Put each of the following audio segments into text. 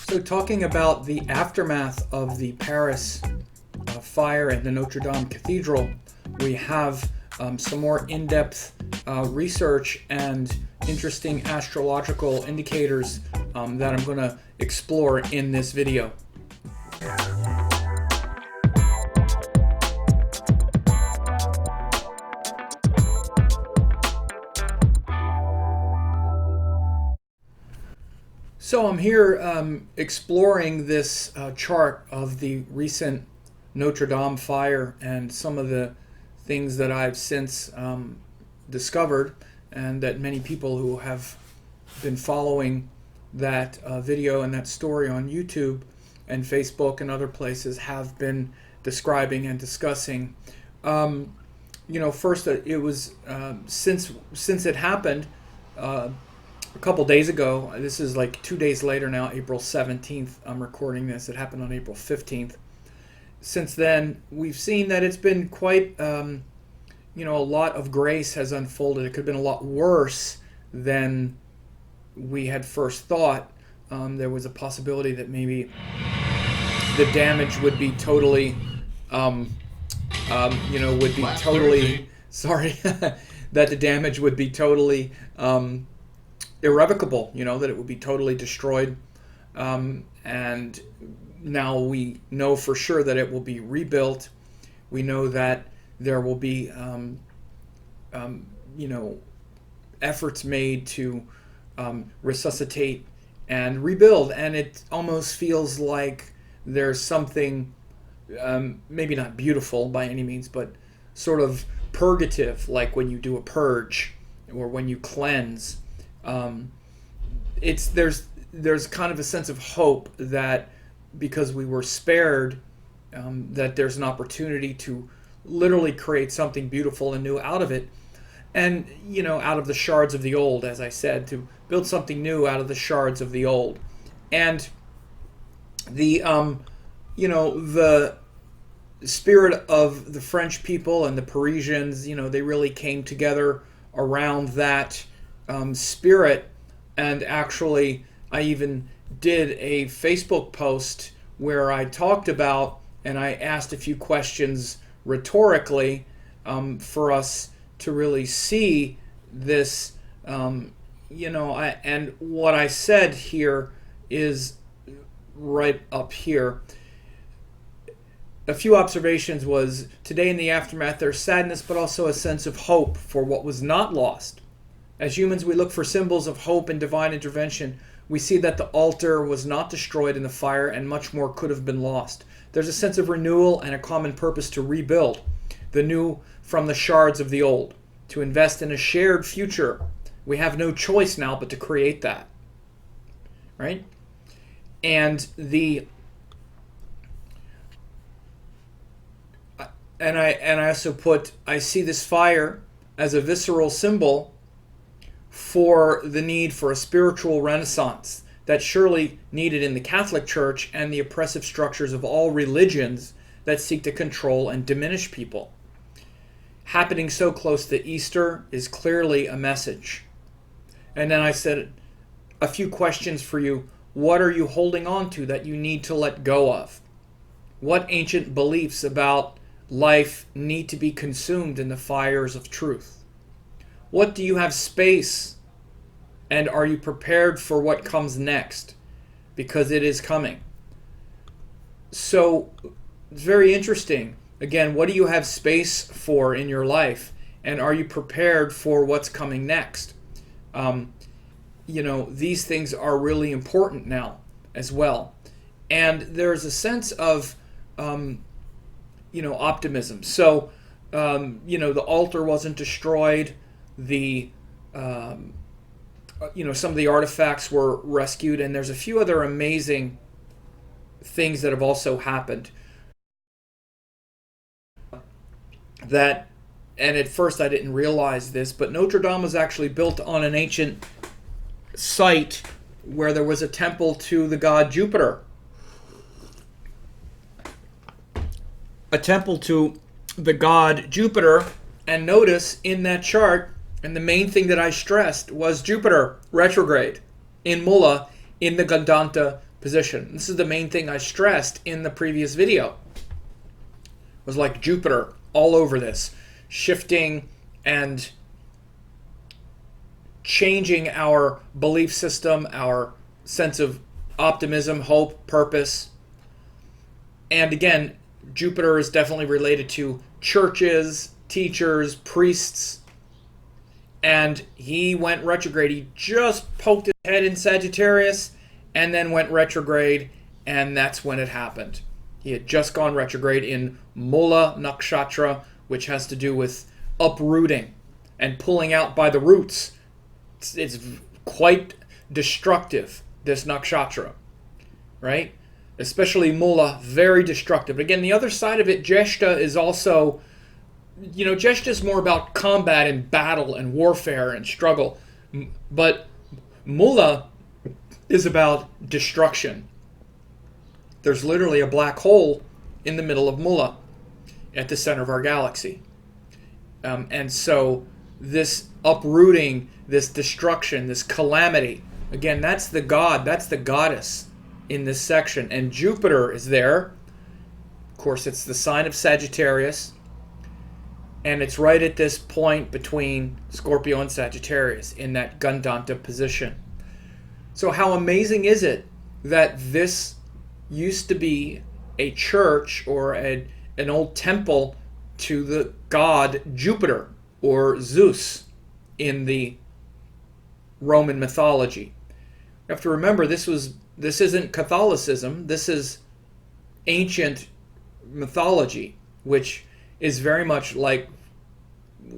So talking about the aftermath of the Paris fire at the Notre Dame Cathedral, we have some more in-depth research and interesting astrological indicators that I'm going to explore in this video. So I'm here exploring this chart of the recent Notre Dame fire and some of the things that I've since discovered, and that many people who have been following that video and that story on YouTube and Facebook and other places have been describing and discussing. First, it was since it happened a couple days ago. This is like 2 days later now, April 17th. I'm recording this. It happened on April 15th. Since then, we've seen that it's been quite, a lot of grace has unfolded. It could have been a lot worse than we had first thought. There was a possibility that maybe the damage would be totally, sorry, that the damage would be totally irrevocable, that it would be totally destroyed. And now we know for sure that it will be rebuilt. We know that there will be, efforts made to resuscitate and rebuild. And it almost feels like there's something, maybe not beautiful by any means, but sort of purgative, like when you do a purge or when you cleanse. There's kind of a sense of hope that because we were spared, that there's an opportunity to literally create something beautiful and new out of it. And, out of the shards of the old, as I said, to build something new out of the shards of the old. And the spirit of the French people and the Parisians, they really came together around that spirit. And actually, I even did a Facebook post where I talked about, and I asked a few questions rhetorically for us to really see this, and what I said here is right up here. A few observations was, today in the aftermath there's sadness but also a sense of hope for what was not lost. As humans, we look for symbols of hope and divine intervention. We see that the altar was not destroyed in the fire and much more could have been lost. There's a sense of renewal and a common purpose to rebuild the new from the shards of the old, to invest in a shared future. We have no choice now but to create that. Right? And I also put, I see this fire as a visceral symbol for the need for a spiritual renaissance that surely needed in the Catholic Church and the oppressive structures of all religions that seek to control and diminish people. Happening so close to Easter is clearly a message. And then I said, a few questions for you. What are you holding on to that you need to let go of? What ancient beliefs about life need to be consumed in the fires of truth? What do you have space, and are you prepared for what comes next? Because it is coming. So it's very interesting. Again, what do you have space for in your life, and are you prepared for what's coming next? These things are really important now as well. And there's a sense of, optimism. So, the altar wasn't destroyed. The some of the artifacts were rescued, and there's a few other amazing things that have also happened that, and at first I didn't realize this, but Notre Dame was actually built on an ancient site where there was a temple to the god Jupiter, a temple to the god Jupiter. And notice in that chart, and the main thing that I stressed was Jupiter retrograde in Mula in the Gandanta position. This is the main thing I stressed in the previous video. It was like Jupiter all over this, shifting and changing our belief system, our sense of optimism, hope, purpose. And again, Jupiter is definitely related to churches, teachers, priests. And he went retrograde. He just poked his head in Sagittarius and then went retrograde, and that's when it happened. He had just gone retrograde in Mula Nakshatra, which has to do with uprooting and pulling out by the roots. It's quite destructive, this nakshatra, right? Especially Mula, very destructive. Again, the other side of it, Jeshta, is also, Jeshta is more about combat and battle and warfare and struggle. But Mula is about destruction. There's literally a black hole in the middle of Mula at the center of our galaxy. And so this uprooting, this destruction, this calamity, again, that's the god, that's the goddess in this section. And Jupiter is there. Of course, it's the sign of Sagittarius. And it's right at this point between Scorpio and Sagittarius in that Gandanta position. So how amazing is it that this used to be a church or an old temple to the god Jupiter or Zeus in the Roman mythology? You have to remember, this isn't Catholicism. This is ancient mythology, which is very much like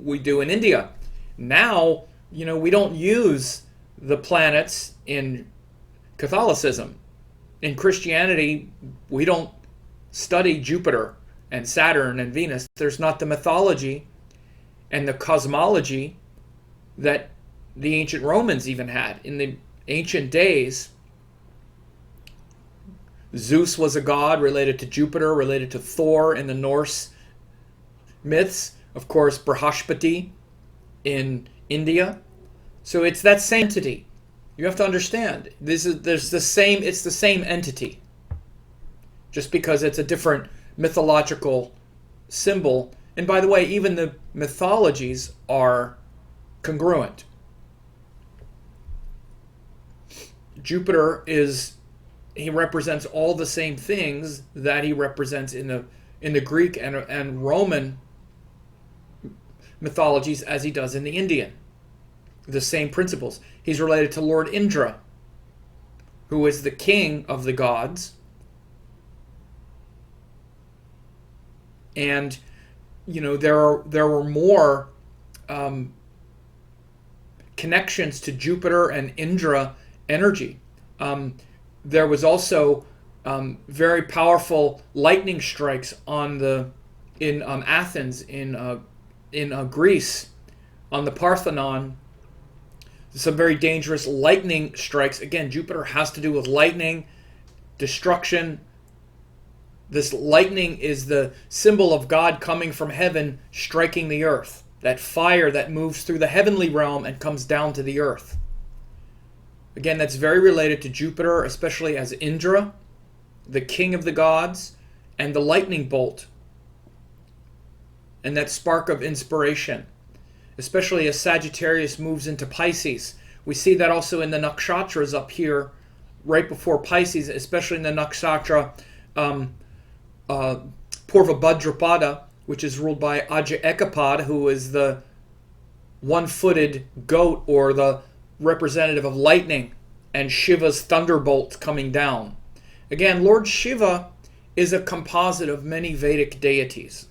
we do in India. Now, we don't use the planets in Catholicism. In Christianity, we don't study Jupiter and Saturn and Venus. There's not the mythology and the cosmology that the ancient Romans even had. In the ancient days, Zeus was a god related to Jupiter, related to Thor in the Norse myths. Of course, Brihaspati in India. So it's that same entity. You have to understand, it's the same entity. Just because it's a different mythological symbol. And by the way, even the mythologies are congruent. Jupiter he represents all the same things that he represents in the Greek and Roman mythologies as he does in the Indian. The same principles. He's related to Lord Indra, who is the king of the gods. And there were more connections to Jupiter and Indra energy. There was also very powerful lightning strikes in Athens in Greece on the Parthenon. Some very dangerous lightning strikes. Again, Jupiter has to do with lightning, destruction. This lightning is the symbol of God coming from heaven, striking the earth. That fire that moves through the heavenly realm and comes down to the earth. Again, that's very related to Jupiter, especially as Indra, the king of the gods, and the lightning bolt. And that spark of inspiration, especially as Sagittarius moves into Pisces. We see that also in the nakshatras up here, right before Pisces, especially in the nakshatra Purvabhadrapada, which is ruled by Aja Ekapad, who is the one-footed goat or the representative of lightning, and Shiva's thunderbolt coming down. Again, Lord Shiva is a composite of many Vedic deities.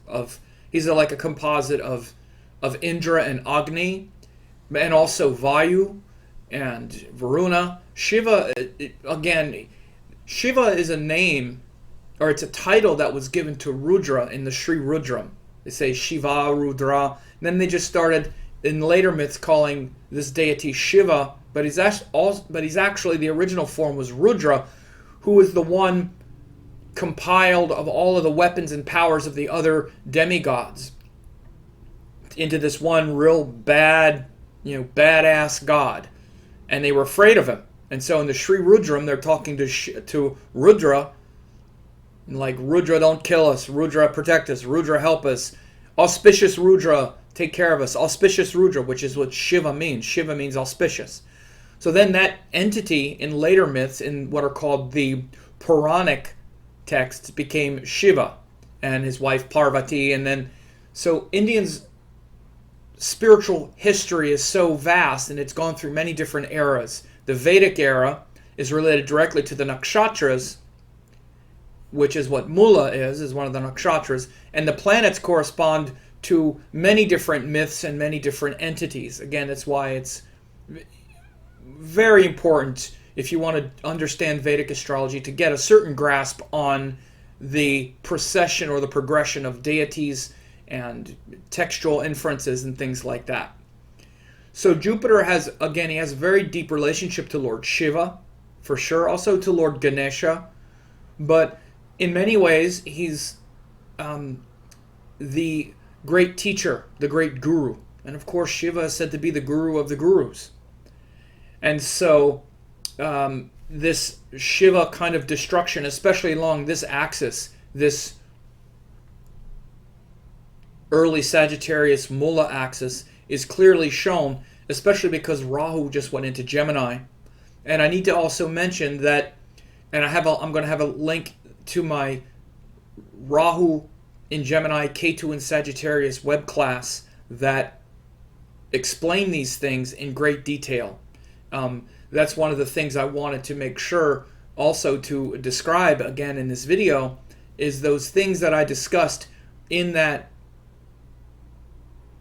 He's like a composite of Indra and Agni, and also Vayu and Varuna. Shiva, Shiva is a name, or it's a title that was given to Rudra in the Sri Rudram. They say Shiva, Rudra. And then they just started in later myths calling this deity Shiva, but he's actually, the original form was Rudra, who was the one compiled of all of the weapons and powers of the other demigods into this one real badass god. And they were afraid of him. And so in the Sri Rudram, they're talking to Rudra, like, Rudra, don't kill us. Rudra, protect us. Rudra, help us. Auspicious Rudra, take care of us. Auspicious Rudra, which is what Shiva means. Shiva means auspicious. So then that entity in later myths, in what are called the Puranic texts, became Shiva and his wife Parvati. And then, so Indians' spiritual history is so vast, and it's gone through many different eras. The Vedic era is related directly to the nakshatras, which is what Mula is one of the nakshatras, and the planets correspond to many different myths and many different entities. Again, that's why it's very important, if you want to understand Vedic astrology, to get a certain grasp on the procession or the progression of deities and textual inferences and things like that. So Jupiter has, again, he has a very deep relationship to Lord Shiva, for sure, also to Lord Ganesha, but in many ways he's the great teacher, the great guru. And of course Shiva is said to be the guru of the gurus. And so this Shiva kind of destruction, especially along this axis, this early Sagittarius Mula axis, is clearly shown, especially because Rahu just went into Gemini. And I need to also mention that, and I'm going to have a link to my Rahu in Gemini, Ketu in Sagittarius web class that explain these things in great detail. That's one of the things I wanted to make sure also to describe again in this video, is those things that I discussed in that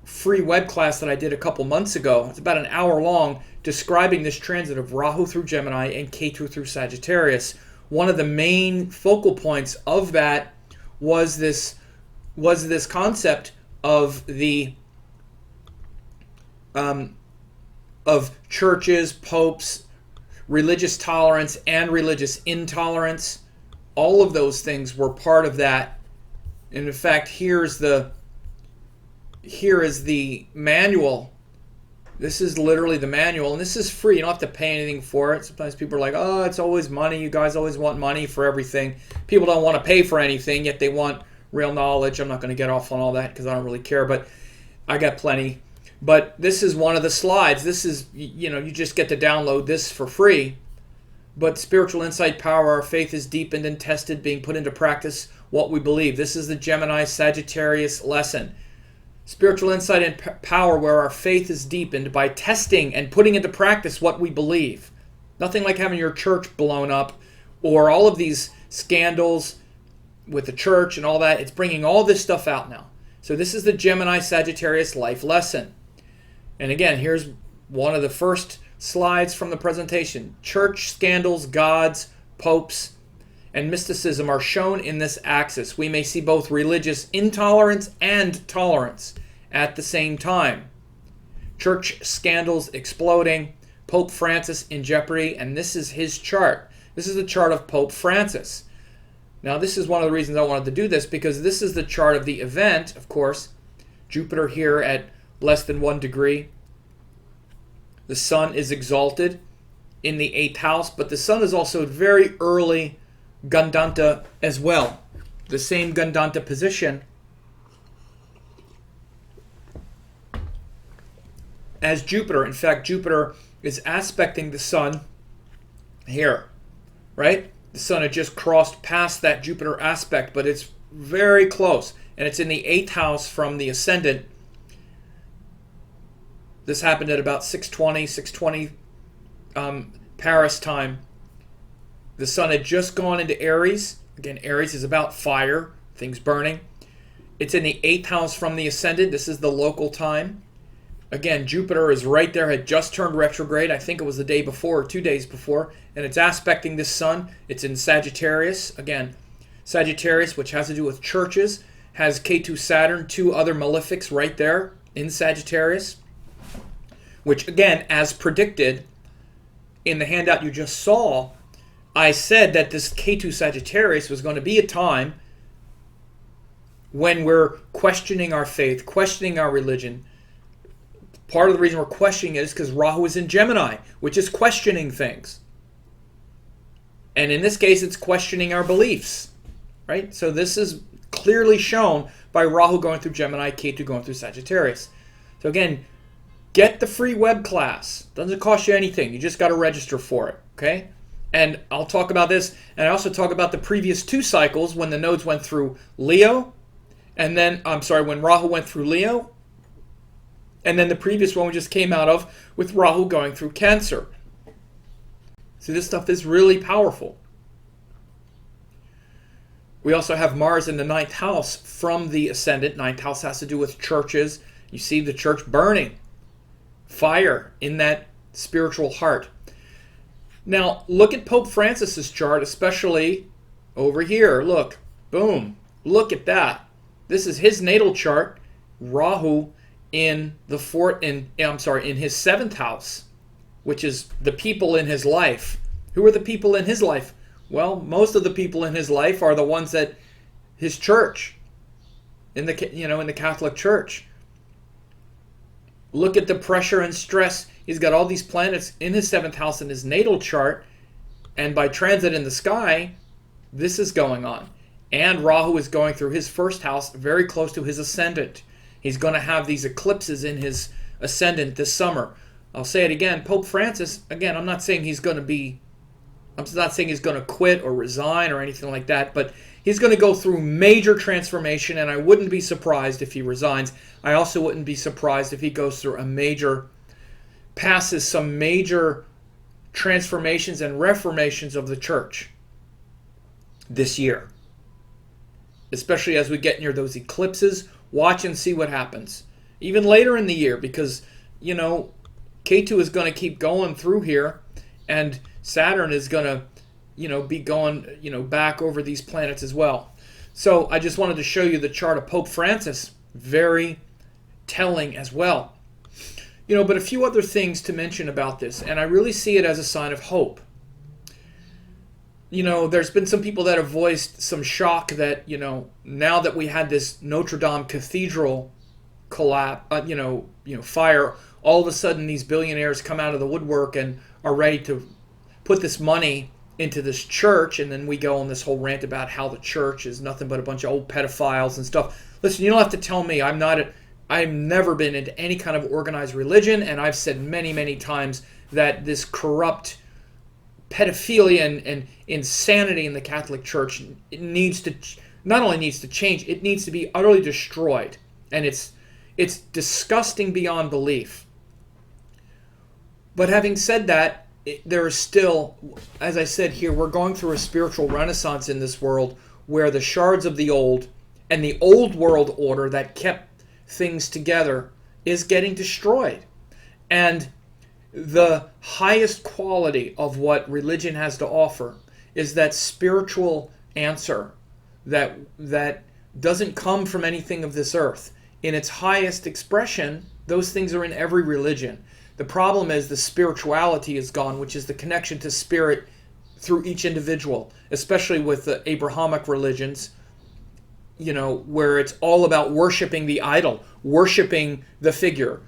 free web class that I did a couple months ago. It's about an hour long, describing this transit of Rahu through Gemini and Ketu through Sagittarius. One of the main focal points of that was this concept of the of churches, popes, religious tolerance, and religious intolerance. All of those things were part of that. And in fact, here is the manual. This is literally the manual, and this is free. You don't have to pay anything for it. Sometimes people are like, oh, it's always money. You guys always want money for everything. People don't want to pay for anything, yet they want real knowledge. I'm not going to get off on all that because I don't really care, but I got plenty. But this is one of the slides. This is, you just get to download this for free. But spiritual insight, power, our faith is deepened and tested, being put into practice what we believe. This is the Gemini Sagittarius lesson. Spiritual insight and power, where our faith is deepened by testing and putting into practice what we believe. Nothing like having your church blown up or all of these scandals with the church and all that. It's bringing all this stuff out now. So this is the Gemini Sagittarius life lesson. And again, here's one of the first slides from the presentation. Church scandals, gods, popes, and mysticism are shown in this axis. We may see both religious intolerance and tolerance at the same time. Church scandals exploding, Pope Francis in jeopardy, and this is his chart. This is the chart of Pope Francis. Now, this is one of the reasons I wanted to do this, because this is the chart of the event, of course. Jupiter here at less than 1 degree. The sun is exalted in the 8th house, but the sun is also very early Gandanta as well. The same Gandanta position as Jupiter. In fact, Jupiter is aspecting the sun here, right? The sun had just crossed past that Jupiter aspect, but it's very close. And it's in the 8th house from the Ascendant. This happened at about 6:20 Paris time. The sun had just gone into Aries. Again, Aries is about fire, things burning. It's in the 8th house from the Ascendant. This is the local time. Again, Jupiter is right there, had just turned retrograde. I think it was the day before or 2 days before. And it's aspecting this sun. It's in Sagittarius. Again, Sagittarius, which has to do with churches, has Ketu Saturn, 2 other malefics right there in Sagittarius. Which, again, as predicted in the handout you just saw, I said that this Ketu Sagittarius was going to be a time when we're questioning our faith, questioning our religion. Part of the reason we're questioning it is because Rahu is in Gemini, which is questioning things. And in this case, it's questioning our beliefs, right? So this is clearly shown by Rahu going through Gemini, Ketu going through Sagittarius. So again, get the free web class. Doesn't cost you anything. You just got to register for it, okay? And I'll talk about this, and I also talk about the previous 2 cycles when the nodes went through Leo, and then, when Rahu went through Leo, and then the previous one we just came out of with Rahu going through Cancer. So this stuff is really powerful. We also have Mars in the 9th house from the Ascendant. 9th house has to do with churches. You see the church burning. Fire in that spiritual heart. Now, look at Pope Francis's chart, especially over here. Look, boom. Look at that. This is his natal chart. Rahu in his 7th house, which is the people in his life. Who are the people in his life? Well, most of the people in his life are the ones that his church, in the Catholic Church. Look at the pressure and stress. He's got all these planets in his 7th house in his natal chart, and by transit in the sky, this is going on. And Rahu is going through his 1st house, very close to his ascendant. He's going to have these eclipses in his ascendant this summer. I'll say it again. Pope Francis, again, I'm not saying he's going to quit or resign or anything like that, but he's going to go through major transformation, and I wouldn't be surprised if he resigns. I also wouldn't be surprised if he goes through passes some major transformations and reformations of the church this year. Especially as we get near those eclipses, watch and see what happens. Even later in the year, because, Ketu is going to keep going through here, and Saturn is going to, be going, back over these planets as well. So I just wanted to show you the chart of Pope Francis. Very telling as well. But a few other things to mention about this, and I really see it as a sign of hope. There's been some people that have voiced some shock that, now that we had this Notre Dame Cathedral collapse, fire, all of a sudden these billionaires come out of the woodwork and are ready to put this money into this church, and then we go on this whole rant about how the church is nothing but a bunch of old pedophiles and stuff. Listen, you don't have to tell me. I've never been into any kind of organized religion, and I've said many, many times that this corrupt pedophilia and insanity in the Catholic Church not only needs to change, it needs to be utterly destroyed. And it's disgusting beyond belief. But having said that, there is still, as I said here, we're going through a spiritual renaissance in this world where the shards of the old and the old world order that kept things together is getting destroyed. And the highest quality of what religion has to offer is that spiritual answer that doesn't come from anything of this earth. In its highest expression, those things are in every religion. The problem is the spirituality is gone, which is the connection to spirit through each individual, especially with the Abrahamic religions, where it's all about worshiping the idol, worshiping the figure.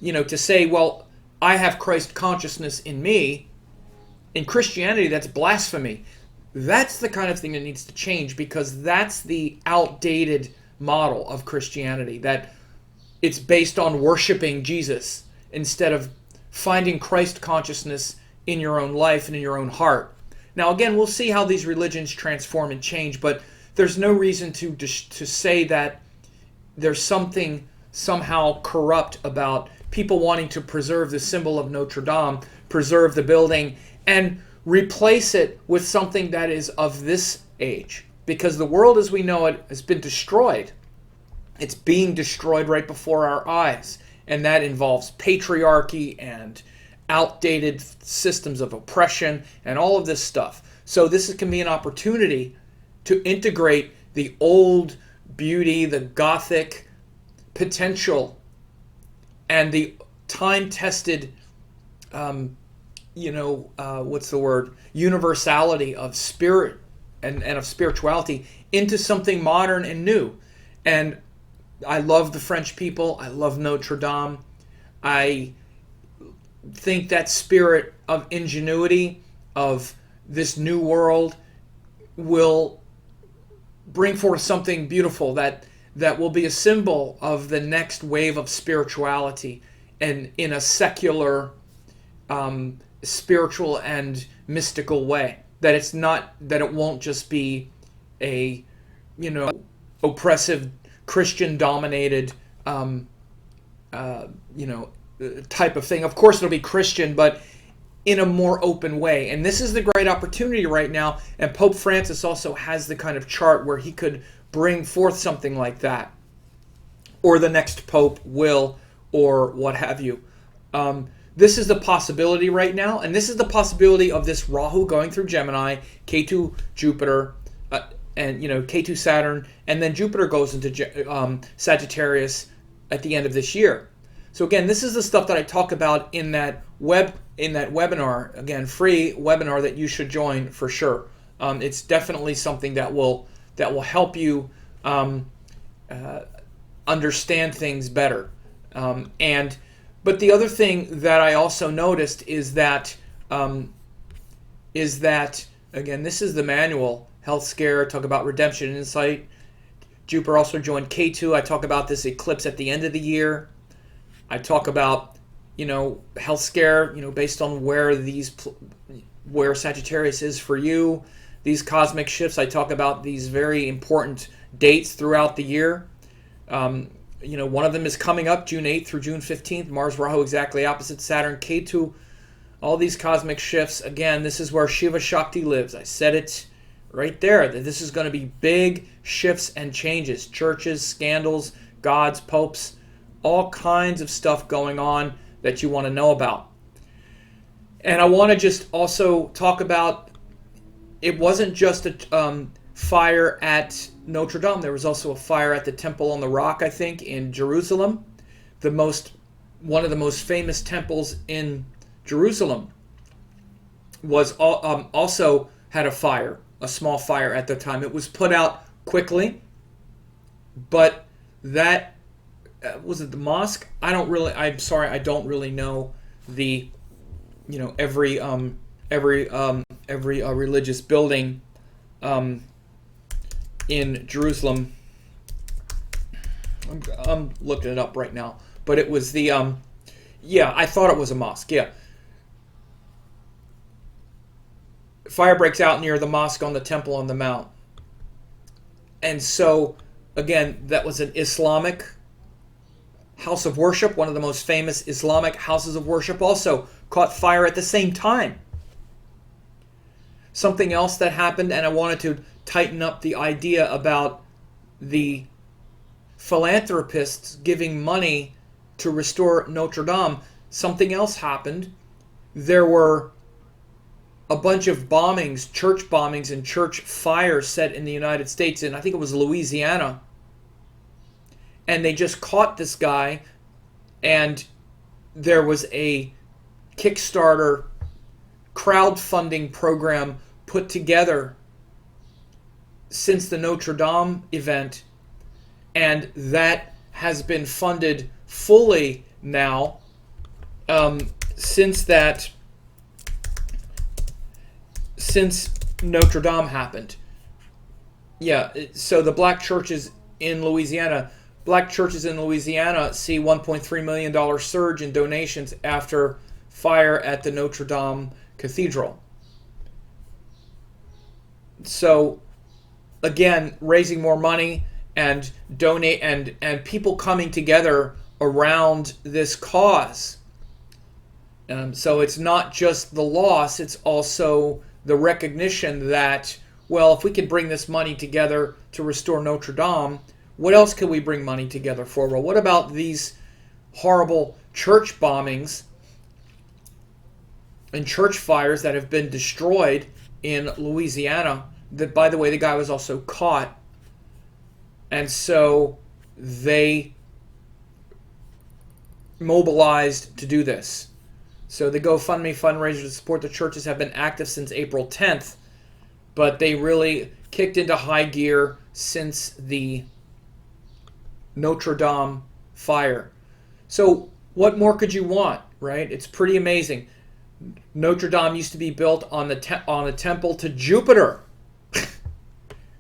To say, well, I have Christ consciousness in me. In Christianity, that's blasphemy. That's the kind of thing that needs to change, because that's the outdated model of Christianity, that it's based on worshiping Jesus instead of finding Christ consciousness in your own life and in your own heart. Now, again, we'll see how these religions transform and change, but there's no reason to say that there's something somehow corrupt about people wanting to preserve the symbol of Notre Dame, preserve the building, and replace it with something that is of this age. Because the world as we know it has been destroyed. It's being destroyed right before our eyes. And that involves patriarchy and outdated systems of oppression and all of this stuff. So this can be an opportunity to integrate the old beauty, the Gothic potential, and the time-tested, universality of spirit and of spirituality into something modern and new. And I love the French people. I love Notre Dame. I think that spirit of ingenuity, of this new world will bring forth something beautiful that will be a symbol of the next wave of spirituality, and in a secular, spiritual and mystical way. That it won't just be a, oppressive Christian dominated, type of thing. Of course it'll be Christian, but in a more open way. And this is the great opportunity right now. And Pope Francis also has the kind of chart where he could bring forth something like that, or the next pope will, or what have you. This is the possibility right now, and this is the possibility of this Rahu going through Gemini, Ketu, Jupiter, and Ketu, Saturn, and then Jupiter goes into Sagittarius at the end of this year. So again, this is the stuff that I talk about in that webinar. Again, free webinar that you should join for sure. It's definitely something that will help you understand things better. But the other thing that I also noticed is that again, this is the manual. Health scare, talk about redemption and insight. Jupiter also joined Ketu. I talk about this eclipse at the end of the year. I talk about, health scare, based on where Sagittarius is for you. These cosmic shifts, I talk about these very important dates throughout the year. One of them is coming up June 8th through June 15th. Mars, Rahu, exactly opposite Saturn, Ketu. All these cosmic shifts. Again, this is where Shiva Shakti lives. I said it right there, that this is going to be big shifts and changes. Churches, scandals, gods, popes, all kinds of stuff going on that you want to know about. And I want to just also talk about, it wasn't just a fire at Notre Dame. There was also a fire at the Temple on the Rock, I think, in Jerusalem. One of the most famous temples in Jerusalem was also had a fire, a small fire at the time. It was put out quickly, but that was it the mosque? I'm sorry, I don't really know the, every religious building in Jerusalem. I'm looking it up right now, but it was the I thought it was a mosque. Yeah, fire breaks out near the mosque on the Temple on the Mount, and so again, that was an Islamic house of worship. One of the most famous Islamic houses of worship also caught fire at the same time. Something else that happened, and I wanted to tighten up the idea about the philanthropists giving money to restore Notre Dame. Something else happened. There were a bunch of bombings, church bombings and church fires set in the United States, and I think it was Louisiana. And they just caught this guy, and there was a Kickstarter crowdfunding program put together since the Notre Dame event, and that has been funded fully now since Notre Dame happened. Yeah, so the black churches in Louisiana see $1.3 million surge in donations after fire at the Notre Dame Cathedral. So again, raising more money and donate and people coming together around this cause. So it's not just the loss, it's also the recognition that, well, if we can bring this money together to restore Notre Dame, what else can we bring money together for? Well, what about these horrible church bombings and church fires that have been destroyed in Louisiana? That, by the way, the guy was also caught. And so they mobilized to do this. So the GoFundMe Fundraiser to support the churches have been active since April 10th, but they really kicked into high gear since the Notre Dame fire. So what more could you want, right? It's pretty amazing. Notre Dame used to be built on a temple to Jupiter.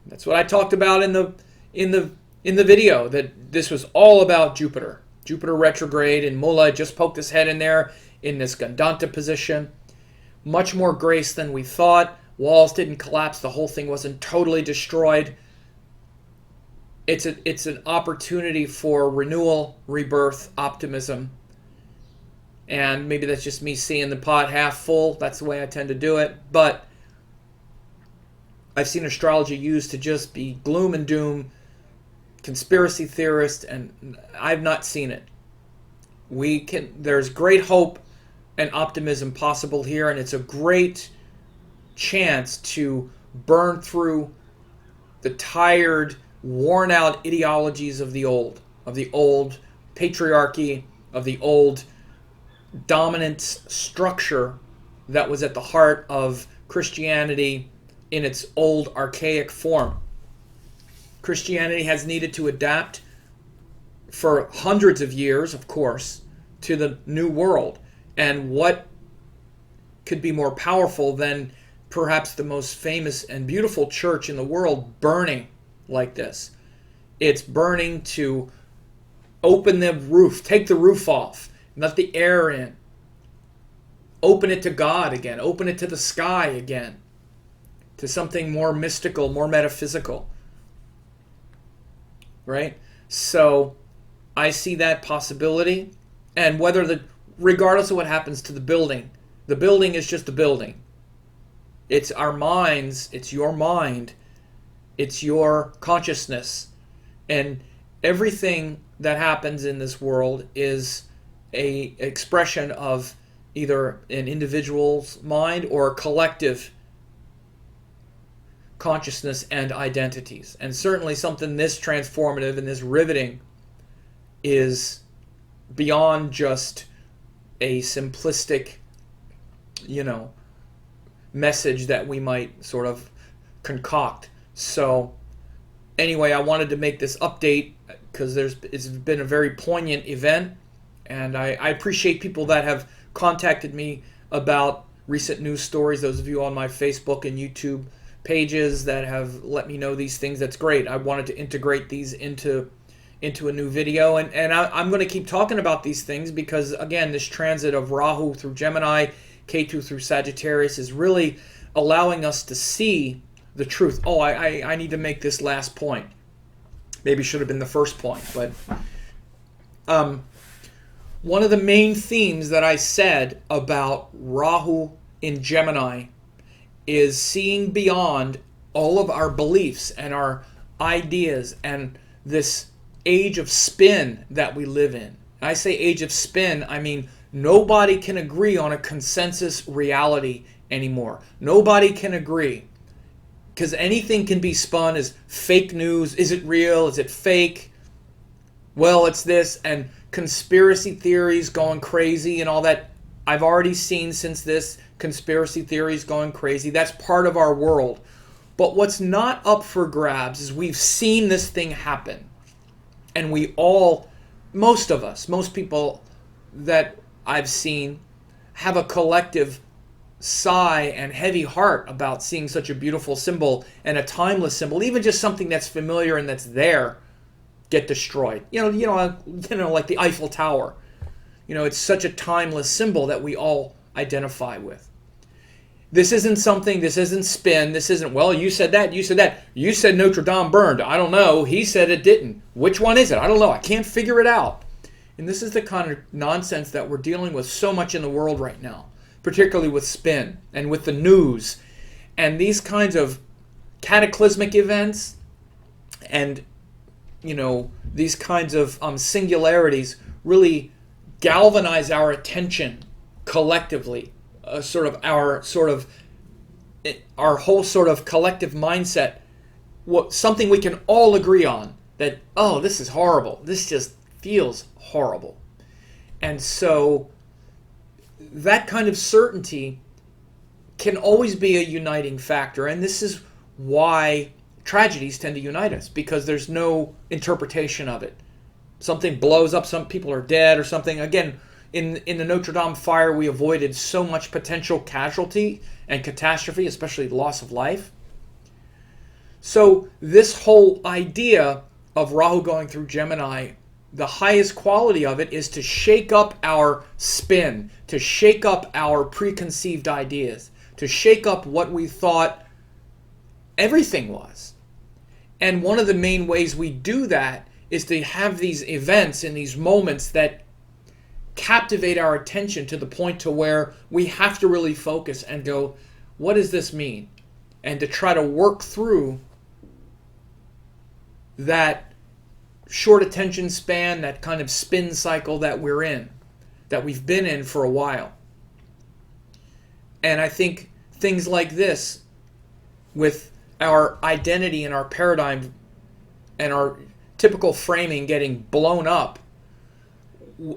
That's what I talked about in the video, that this was all about Jupiter. Jupiter retrograde, and Mulla just poked his head in there in this Gandanta position. Much more grace than we thought. Walls didn't collapse. The whole thing wasn't totally destroyed. It's an opportunity for renewal, rebirth, optimism. And maybe that's just me seeing the pot half full. That's the way I tend to do it. But I've seen astrology used to just be gloom and doom, conspiracy theorist, and I've not seen it. There's great hope and optimism possible here, and it's a great chance to burn through the tired, worn out ideologies of the old patriarchy, of the old dominant structure that was at the heart of Christianity in its old archaic form. Christianity has needed to adapt for hundreds of years, of course, to the new world. And what could be more powerful than perhaps the most famous and beautiful church in the world burning like this? It's burning to open the roof, take the roof off, let the air in, open it to God again, open it to the sky again, to something more mystical, more metaphysical. Right? So I see that possibility. And regardless of what happens to the building is just a building. It's our minds, it's your mind, it's your consciousness. And everything that happens in this world is an expression of either an individual's mind or a collective consciousness and identities. And certainly something this transformative and this riveting is beyond just a simplistic, message that we might sort of concoct. So anyway, I wanted to make this update because it's been a very poignant event, and I appreciate people that have contacted me about recent news stories, those of you on my Facebook and YouTube pages that have let me know these things. That's great. I wanted to integrate these into a new video, and I'm going to keep talking about these things because, again, this transit of Rahu through Gemini, Ketu through Sagittarius is really allowing us to see the truth. Oh, I need to make this last point. Maybe should have been the first point, but one of the main themes that I said about Rahu in Gemini is seeing beyond all of our beliefs and our ideas and this age of spin that we live in. I say age of spin, I mean nobody can agree on a consensus reality anymore. Nobody can agree, because anything can be spun as fake news. Is it real? Is it fake? Well, it's this, and conspiracy theories going crazy and all that. I've already seen since this conspiracy theories going crazy. That's part of our world. But what's not up for grabs is we've seen this thing happen. And we all, most of us, most people that I've seen have a collective sigh and heavy heart about seeing such a beautiful symbol and a timeless symbol, even just something that's familiar and that's there, get destroyed. Like the Eiffel Tower. It's such a timeless symbol that we all identify with. This isn't spin. This isn't, well, you said that. You said Notre Dame burned. I don't know. He said it didn't. Which one is it? I don't know. I can't figure it out. And this is the kind of nonsense that we're dealing with so much in the world right now, particularly with spin and with the news. And these kinds of cataclysmic events and, these kinds of singularities really galvanize our attention collectively. Our whole sort of collective mindset, something we can all agree on, that, oh, this is horrible. This just feels horrible. And so that kind of certainty can always be a uniting factor. And this is why tragedies tend to unite us, because there's no interpretation of it. Something blows up, some people are dead or something. Again, in the Notre Dame fire, we avoided so much potential casualty and catastrophe, especially loss of life. So this whole idea of Rahu going through Gemini, the highest quality of it is to shake up our spin, to shake up our preconceived ideas, to shake up what we thought everything was. And one of the main ways we do that is to have these events and these moments that captivate our attention to the point to where we have to really focus and go, what does this mean? And to try to work through that short attention span, that kind of spin cycle that we're in, that we've been in for a while. And I think things like this, with our identity and our paradigm and our typical framing getting blown up,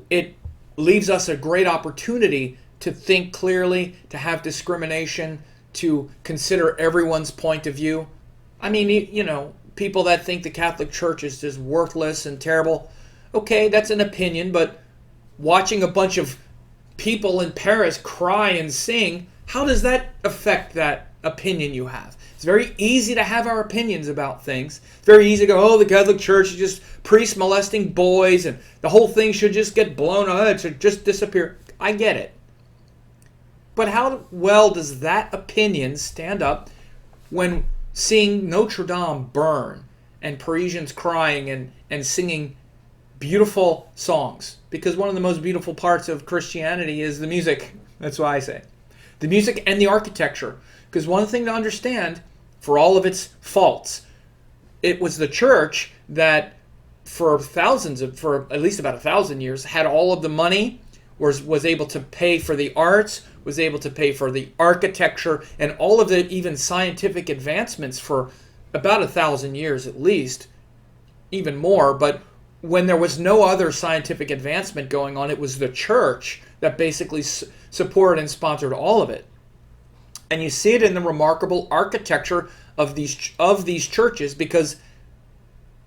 it leaves us a great opportunity to think clearly, to have discrimination, to consider everyone's point of view. I mean, you know, people that think the Catholic Church is just worthless and terrible. Okay, that's an opinion, but watching a bunch of people in Paris cry and sing, how does that affect that opinion you have? It's very easy to have our opinions about things. It's very easy to go, oh, the Catholic Church is just priests molesting boys and the whole thing should just get blown up, it should just disappear. I get it. But how well does that opinion stand up when seeing Notre Dame burn and Parisians crying and singing beautiful songs? Because one of the most beautiful parts of Christianity is the music. That's why I say the music and the architecture. Because one thing to understand, for all of its faults, it was the church that for at least about 1,000 years had all of the money, was able to pay for the arts, was able to pay for the architecture, and all of the even scientific advancements for about 1,000 years at least, even more. But when there was no other scientific advancement going on, it was the church that basically supported and sponsored all of it. And you see it in the remarkable architecture of these churches, because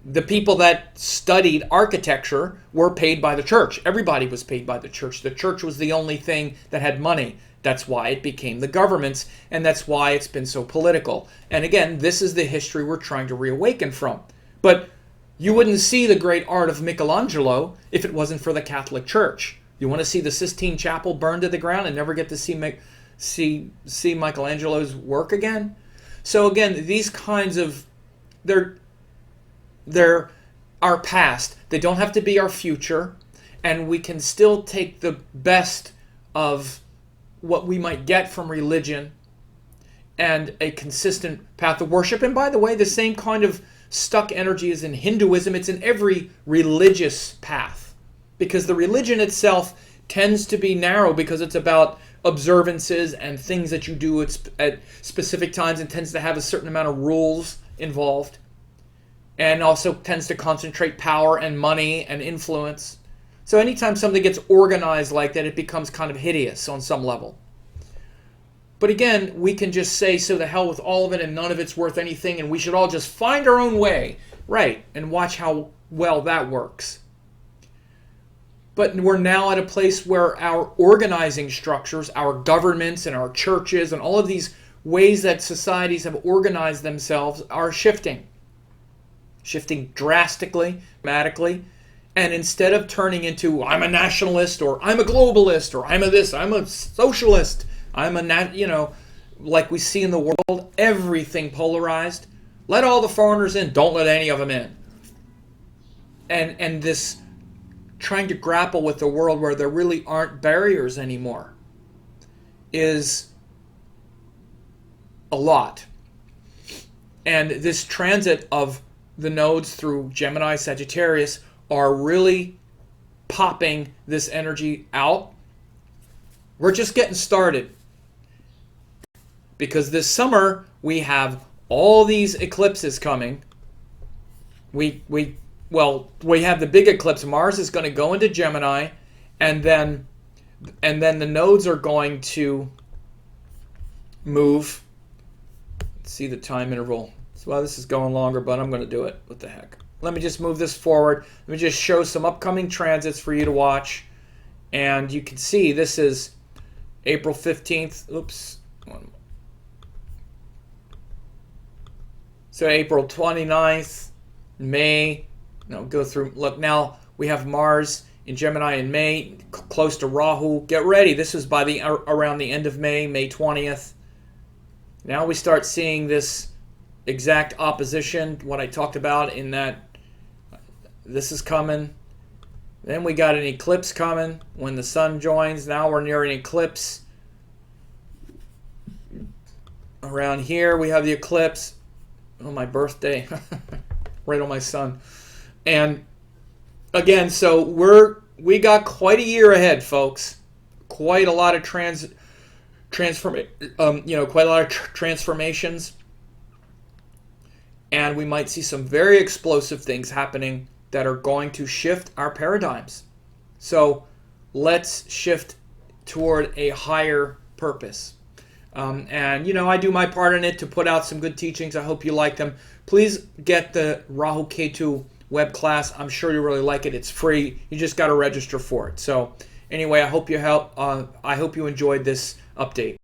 the people that studied architecture were paid by the church. Everybody was paid by the church. The church was the only thing that had money. That's why it became the governments, and that's why it's been so political. And again, this is the history we're trying to reawaken from. But you wouldn't see the great art of Michelangelo if it wasn't for the Catholic Church. You want to see the Sistine Chapel burned to the ground and never get to see Michelangelo's work again? So again, these kinds of, they're our past. They don't have to be our future, and we can still take the best of what we might get from religion and a consistent path of worship. And by the way, the same kind of stuck energy is in Hinduism. It's in every religious path, because the religion itself tends to be narrow because it's about observances and things that you do at specific times, and tends to have a certain amount of rules involved, and also tends to concentrate power and money and influence. So anytime something gets organized like that, it becomes kind of hideous on some level. But again, we can just say, so the hell with all of it, and none of it's worth anything, and we should all just find our own way. Right, and watch how well that works. But we're now at a place where our organizing structures, our governments and our churches, and all of these ways that societies have organized themselves are shifting drastically, dramatically. And instead of turning into, I'm a nationalist, or I'm a globalist, or I'm a socialist, like we see in the world, everything polarized. Let all the foreigners in, don't let any of them in. And this trying to grapple with the world where there really aren't barriers anymore is a lot. And this transit of the nodes through Gemini, Sagittarius are really popping this energy out. We're just getting started, because this summer we have all these eclipses coming. We have the big eclipse. Mars is going to go into Gemini, and then the nodes are going to move. Let's see the time interval. Well, this is going longer, but I'm going to do it. What the heck? Let me just move this forward. Let me just show some upcoming transits for you to watch. And you can see this is April 15th. Oops. So April 29th, May. No, go through. Look, now we have Mars in Gemini in May, close to Rahu. Get ready. This was by around the end of May, May 20th. Now we start seeing this exact opposition, what I talked about in that this is coming. Then we got an eclipse coming when the sun joins. Now we're near an eclipse. Around here we have the eclipse. Oh, my birthday. Right on my sun. And again, so we got quite a year ahead, folks. Quite a lot of transformations, and we might see some very explosive things happening that are going to shift our paradigms. So let's shift toward a higher purpose. And I do my part in it to put out some good teachings. I hope you like them. Please get the Rahu Ketu web class. I'm sure you really like it. It's free. You just got to register for it. So anyway, I hope you enjoyed this update.